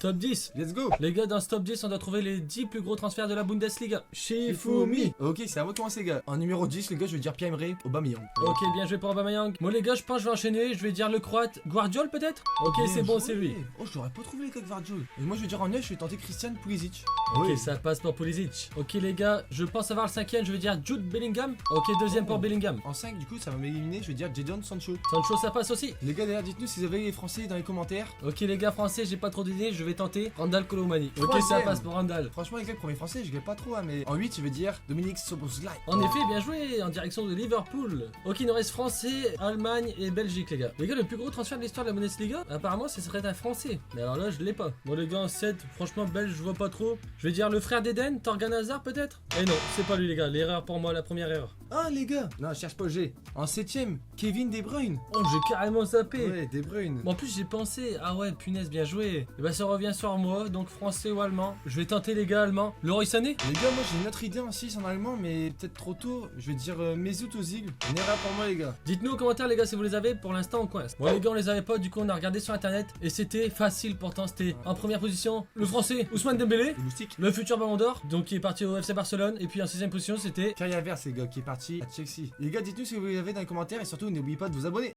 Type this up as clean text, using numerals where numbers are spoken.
top 10. Let's go. Les gars, dans ce top 10, on doit trouver les 10 plus gros transferts de la Bundesliga. Shifumi. Ok, c'est à moi de commencer, les gars. En numéro 10, les gars, je vais dire Pierre-Emerick Aubameyang. Ok, bien joué pour Aubameyang. Moi les gars, je pense que je vais enchaîner. Je vais dire le croate Guardiol peut-être. Ok, Bien c'est bon, joué. c'est lui. Oh, je l'aurais pas trouvé, les gars, Guardiol. Et moi, je vais dire en 9, je vais tenter Christian Pulisic. Ok, Ouais. ça passe pour Pulisic. Ok les gars, je pense avoir le cinquième. Je vais dire Jude Bellingham. Ok, deuxième pour Bellingham. En 5, du coup, ça va m'éliminer. Je vais dire Jadon Sancho. Sancho, ça passe aussi. Les gars, d'ailleurs, dites-nous si vous avez les Français dans les commentaires. Ok les gars français, j'ai pas trop d'idées. Je vais tenter Randall Colomani. Ok, ça Troisième. passe pour Randall. Franchement, les gars, premier français, je l'ai pas trop, hein, mais en 8, je vais dire Dominique Szoboszlai. En effet, bien joué, en direction de Liverpool. Ok, il nous reste français, Allemagne et Belgique, les gars. Les gars, le plus gros transfert de l'histoire de la Bundesliga, apparemment, ce serait un français. Mais alors là, je l'ai pas. Bon, les gars, en 7, franchement, belge, je vois pas trop. Je vais dire le frère d'Eden, Torgan Hazard, peut-être. Eh non, c'est pas lui, les gars. L'erreur pour moi, la première erreur. Ah, les gars. Non, je cherche pas le G. En 7ème, Kevin De Bruyne. Oh, j'ai carrément zappé. Ouais, De Bruyne. Bon, en plus, j'ai pensé, ah ouais, punaise, bien joué. Et bah, ça revient sur moi, donc français ou allemand. Je vais tenter, les gars, allemand. Leroy Sané. Les gars, moi j'ai une autre idée en 6 en allemand, mais peut-être trop tôt. Je vais dire Mesut Ozil. Une erreur pour moi, les gars. Dites-nous aux commentaires les gars si vous les avez, pour l'instant on coince. Bon les gars on les avait pas, du coup on a regardé sur internet et c'était facile pourtant, c'était en première position le français Ousmane Dembélé, Le moustique. le futur Ballon d'Or, donc qui est parti au FC Barcelone, et puis en 6ème position c'était... Kai Havertz, les gars, qui est parti à Chelsea. Les gars, dites-nous si vous les avez dans les commentaires et surtout n'oubliez pas de vous abonner.